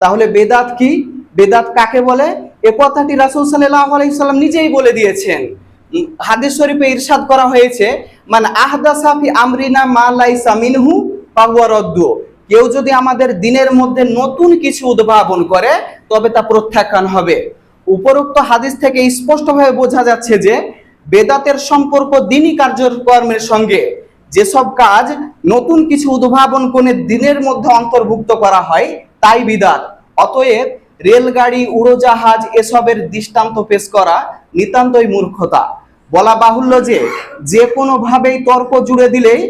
তাহলে বেদাত কি, বেদাত কাকে বলে? এ কথাটি রাসূল সাল্লাল্লাহু আলাইহি সাল্লাম নিজেই বলে দিয়েছেন। হাদিস শরীফে ইরশাদ করা হয়েছে, মান আহদাসা ফি আমরিনা মা লাইসা মিনহু ফাহুয়া রাদ্দু। কেউ যদি আমাদের দিনের মধ্যে নতুন কিছু উদ্ভাবন করে তবে তা প্রত্যাখ্যান হবে। উপরোক্ত হাদিস থেকে স্পষ্টভাবে বোঝা যাচ্ছে যে বেদাতের সম্পর্ক দ্বীনি কার্যক্রমের সঙ্গে। যেসব কাজ নতুন কিছু উদ্ভাবন করে দিনের মধ্যে অন্তর্ভুক্ত করা হয় তাই বিদাত। অতএব রেলগাড়ি, উড়োজাহাজ এসবের দৃষ্টান্ত পেশ করা নিতান্তই মূর্খতা। বলা বাহুল্য যে কোনোভাবেই তর্ক জুড়ে দিলেই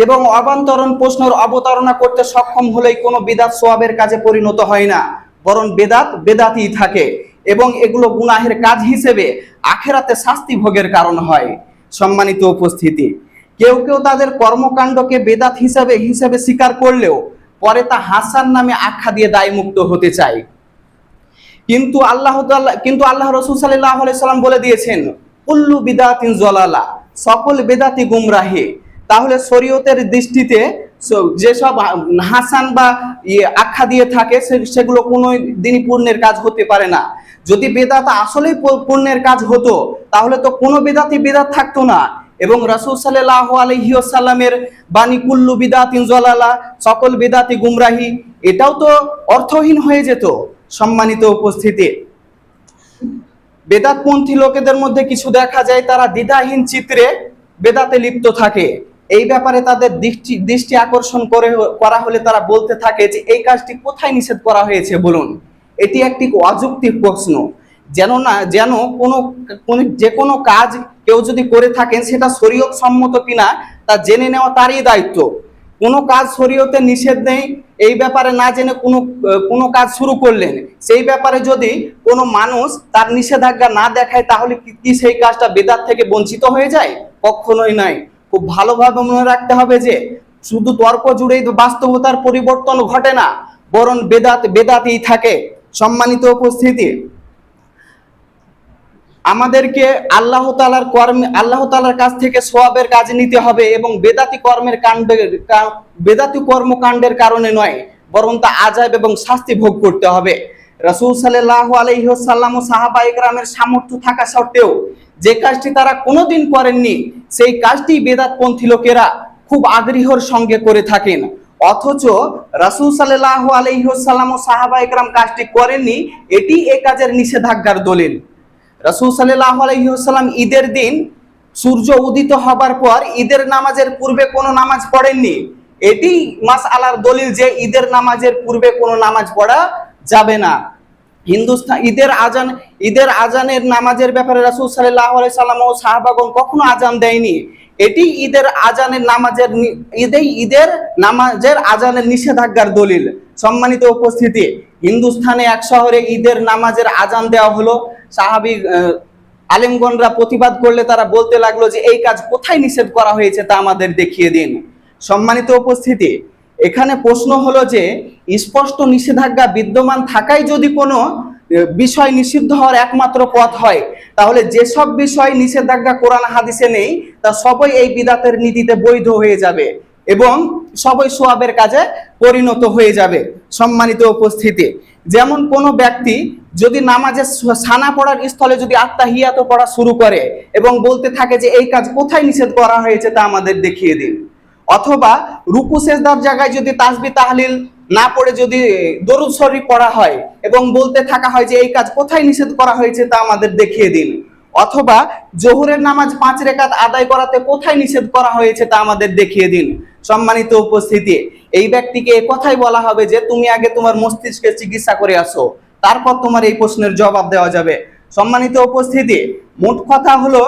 এবং অবান্তরণ প্রশ্নের অবতারণা করতে সক্ষম হলেই কোনো বিদাত সওয়াবের কাজে পরিণত হয় না, বরং বেদাত বেদাতই থাকে এবং এগুলো গুনাহের কাজ হিসেবে আখেরাতে শাস্তি ভোগের কারণ হয়। সম্মানিত উপস্থিতি, কেউ কেউ তাদের কর্মকাণ্ডকে বেদাত হিসেবে স্বীকার করলেও পরে তা হাসান নামে আখ্যা দিয়ে দায়মুক্ত হতে চায়। কিন্তু আল্লাহ রাসূল সাল্লাল্লাহু আলাইহি সাল্লাম বলে দিয়েছেন, কুল্লু বিদাতিন জলালা, সকল বেদাতি গুমরাহি। তাহলে শরীয়তের দৃষ্টিতে যেসব হাসান বা আখ্যা দিয়ে থাকে সেগুলো কোনো দিনই পুণ্যের কাজ হতে পারে না। যদি বেদাত আসলেই পুণ্যের কাজ হতো তাহলে তো কোনো বেদাতই বেদাত থাকতো না, এবং রাসূল সাল্লাল্লাহু আলাইহি ওয়াসাল্লামের বাণী কুল্লু বিদাতিন জলালা, সকল বেদাতি গুমরাহি, এটাও তো অর্থহীন হয়ে যেত। সম্মানিত উপস্থিতি, বেদাতপন্থী লোকেদের মধ্যে কিছু দেখা যায় তারা দ্বিধাহীন চিত্রে বেদাতে লিপ্ত থাকে। এই ব্যাপারে তাদের দৃষ্টি আকর্ষণ করা হলে তারা বলতে থাকে যে এই কাজটি কোথায় নিষেধ করা হয়েছে বলুন। এটি একটি অযৌক্তিক প্রশ্ন। যেন যে কোনো কাজ কেউ যদি করে থাকেন সেটা শরীয়ত সম্মত কিনা তা জেনে নেওয়া তারই দায়িত্ব। কোনো কাজ শরীয়তে নিষেধ নেই, এই ব্যাপারে না জেনে কোনো কাজ শুরু করলেন, সেই ব্যাপারে যদি কোনো মানুষ তার নিষেধাজ্ঞা না দেখায় তাহলে কি সেই কাজটা বেদাত থেকে বঞ্চিত হয়ে যায়? কখনোই নয়। খুব ভালোভাবে মনে রাখতে হবে যে শুধু তর্ক জুড়েই বাস্তবতার পরিবর্তন ঘটে না, বরং বেদাতই থাকে। সম্মানিত উপস্থিতি, আমাদেরকে আল্লাহ তাআলার কাছ থেকে সওয়াবের কাজ নিতে হবে এবং বেদাতি কর্মকাণ্ডের কারণে নয়, বরং তা আযাব এবং শাস্তি ভোগ করতে হবে। রাসূল সাল্লাল্লাহু আলাইহি ওয়াসাল্লাম ও সাহাবায়ে কেরামের সামর্থ্য থাকা সত্ত্বেও যে কাজটি তারা কোনোদিন করেননি সেই কাজটি বেদাতপন্থী লোকেরা খুব আগ্রহের সঙ্গে করে থাকেন। অথচ রাসূল সাল্লাল্লাহু আলাইহি ওয়াসাল্লাম ও সাহাবায়ে কেরাম কাজটি করেননি, এটি এই কাজের নিষেধাজ্ঞার দলিল। রাসূল সাল্লাল্লাহু আলাইহি ওয়াসাল্লাম ঈদের দিন সূর্য উদিত হবার পর ঈদের নামাজের পূর্বে কোনো নামাজ পড়েননি। এটি মাসআলার দলিল যে ঈদের নামাজের পূর্বে কোনো নামাজ পড়া যাবে না। ঈদের আজানের নামাজের ব্যাপারে রাসূল সাল্লাল্লাহু আলাইহি সাল্লাম ও সাহাবাগণ কখনো আজান দেয়নি। এটি ঈদের নামাজের আজানের নিষেধাজ্ঞার দলিল। সম্মানিত উপস্থিতি, হিন্দুস্থানে এক শহরে ঈদের নামাজের আজান দেওয়া হলো। সাহাবী আলেমগণরা প্রতিবাদ করলে তারা বলতে লাগলো যে এই কাজ কোথায় নিষেধ করা হয়েছে তা আমাদের দেখিয়ে দিন। সম্মানিত উপস্থিতি, এখানে প্রশ্ন হলো যে স্পষ্ট নিষেধাজ্ঞা বিদ্যমান থাকাই যদি কোনো বিষয় নিষিদ্ধ হওয়ার একমাত্র পথ হয়, তাহলে যেসব বিষয় নিষেধাজ্ঞা কোরআন হাদিসে নেই তা সবই এই বিদাতের নীতিতে বৈধ হয়ে যাবে এবং সবই সওয়াবের কাজে পরিণত হয়ে যাবে। সম্মানিত উপস্থিতি, যেমন কোনো ব্যক্তি যদি নামাজে সানা পড়ার স্থলে যদি আত্তাহিয়াত পড়া শুরু করে এবং বলতে থাকে যে এই কাজ কোথায় নিষেধ করা হয়েছে তা আমাদের দেখিয়ে দিন, অথবা রুকু সেজদার জায়গায় যদি তাসবিহ তাহলিল না পড়ে যদি দরুদ শরীফ পড়া হয় এবং বলতে থাকা হয় যে এই কাজ কোথায় নিষেধ করা হয়েছে তা আমাদের দেখিয়ে দিন, অথবা জোহরের নামাজ 5 রাকাত আদায় করাতে কোথায় নিষেধ করা হয়েছে তা আমাদের দেখিয়ে দিন। সম্মানিত উপস্থিতি, এই ব্যক্তিকে এই কথাই বলা হবে যে তুমি আগে তোমার মস্তিষ্কের চিকিৎসা করে আসো, তারপর তোমার এই প্রশ্নের জবাব দেওয়া যাবে। সম্মানিত উপস্থিতি, মোট কথা হলো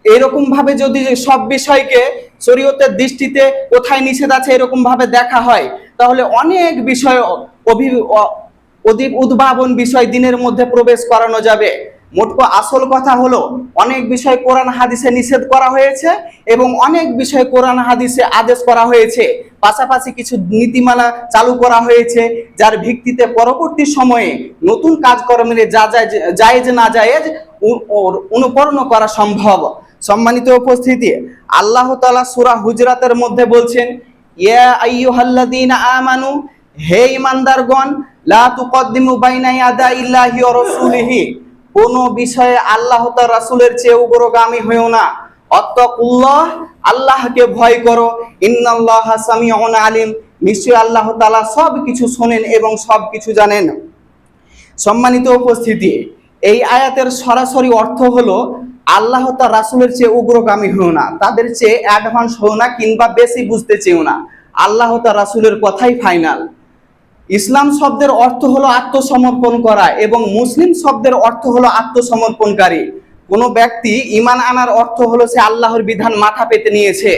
এরকম ভাবে যদি সব বিষয়কে শরীয়তের দৃষ্টিতে কোথায় নিষেধ আছে এরকম ভাবে দেখা হয় তাহলে অনেক বিষয় উদ্ভাবন বিষয় দিনের মধ্যে প্রবেশ করানো যাবে। মোট আসল কথা হলো অনেক বিষয় কোরআন হাদিসে নিষেধ করা হয়েছে এবং অনেক বিষয় কোরআন হাদিসে আদেশ করা হয়েছে, পাশাপাশি কিছু নীতিমালা চালু করা হয়েছে যার ভিত্তিতে পরবর্তী সময়ে নতুন কাজকর্মের যা জায়েজ না জায়েজ অনুকরণ করা সম্ভব। সম্মানিত উপস্থিতি, আল্লাহ তাআলা সূরা হুজরাতের মধ্যে বলছেন, ইয়া আইয়ুহাল্লাযীনা আমানু হে ইমানদারগণ, লা তুকদ্দিমু বাইনা ইয়াদাইল্লাহি ওয়া রাসূলিহি, কোন বিষয়ে আল্লাহ তার রাসূলের চেয়ে অগ্রগামী হয়েও না। আত্তাকুল্লাহ, আল্লাহকে ভয় করো। ইন্নাল্লাহা সামিউন আলিম, নিশ্চয়ই আল্লাহ তাআলা সব কিছু শোনেন এবং সব কিছু জানেন। সম্মানিত উপস্থিতি, এই আয়াতের সরাসরি অর্থ হলো আল্লাহ তার রাসূলের চেয়ে উগ্রগামী হও না, তাদের চেয়ে অ্যাডভান্স হও না, কিংবা বেশি বুঝতে চেও না। আল্লাহ তার রাসূলের কথাই ফাইনাল। ইসলাম শব্দের অর্থ হলো আত্মসমর্পণ করা এবং মুসলিম শব্দের অর্থ হলো আত্মসমর্পণকারী। কোনো ব্যক্তি ঈমান আনার অর্থ হলো সে আল্লাহর বিধান মাথা পেতে নিয়েছে,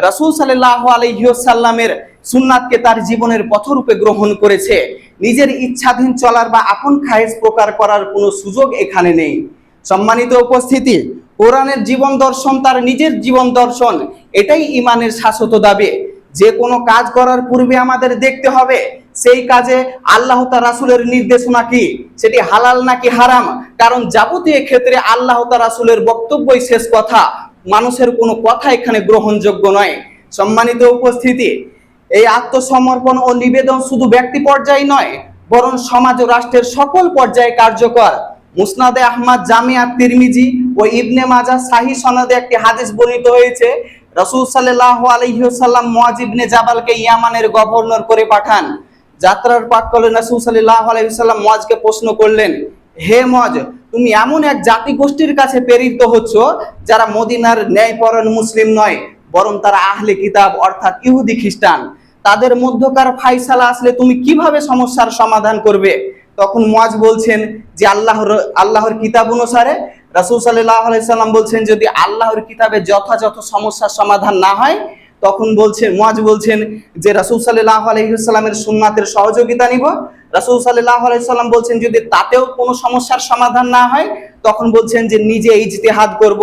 রাসূল সাল্লাল্লাহু আলাইহি ওয়াসাল্লামের সুন্নাতকে তার জীবনের পথরূপে গ্রহণ করেছে। নিজের ইচ্ছাধীন চলার বা আপন খায়েশ প্রকার করার কোনো সুযোগ এখানে নেই। সম্মানিত উপস্থিতি, কোরআনের জীবন দর্শন তার নিজের জীবন দর্শন, এটাই ঈমানের শাশ্বত দাবি। যে কোনো কাজ করার পূর্বে আমাদের দেখতে হবে সেই কাজে আল্লাহ তার রাসূলের নির্দেশনা কি, সেটি হালাল নাকি হারাম। কারণ যাবতীয় ক্ষেত্রে আল্লাহ তার রাসূলের বক্তব্যই শেষ কথা, মানুষের কোনো কথা এখানে গ্রহণযোগ্য নয়। সম্মানিত উপস্থিতি, এই আত্মসমর্পণ ও নিবেদন শুধু ব্যক্তি পর্যায়ে নয়, বরং সমাজ ও রাষ্ট্রের সকল পর্যায়ে কার্যকর। মুসনাদে আহমদ, জামিয়া তিরমিজি ও ইবনে মাজাহ সহিহ সনদে একটি হাদিস বর্ণিত হয়েছে, রাসূল সাল্লাল্লাহু আলাইহি ওয়াসাল্লাম মুআয ইবনে জাবালকে ইয়ামানের গভর্নর করে পাঠান। যাত্রার প্রাক্কালে রাসূল সাল্লাল্লাহু আলাইহি ওয়াসাল্লাম মুআযকে প্রশ্ন করলেন, হে মুআয, তুমি এমন এক জাতিগোষ্ঠীর কাছে প্রেরিত হচ্ছ যারা মদিনার ন্যায়পরায়ণ মুসলিম নয়, বরং তারা আহলে কিতাব অর্থাৎ ইহুদি খ্রিস্টান। তাদের মধ্যকার ফায়সালা আসলে তুমি কিভাবে সমস্যার সমাধান করবে? তখন মুআয বলছেন যে আল্লাহর কিতাব অনুসারে। রাসূল সাল্লাল্লাহু আলাইহি ওয়াসাল্লাম বলছেন, যদি আল্লাহর কিতাবে যথাযথ সমস্যার সমাধান না হয়, তখন মুআয বলছেন যে রাসূল সাল্লাল্লাহু আলাইহি ওয়াসাল্লামের সুন্নাতের সহযোগিতা নিব। রাসূল সাল্লাল্লাহু আলাইহি ওয়াসাল্লাম বলছেন যদি তাতেও কোনো সমস্যার সমাধান না হয়, তখন বলছেন যে নিজে ইজতিহাদ করব।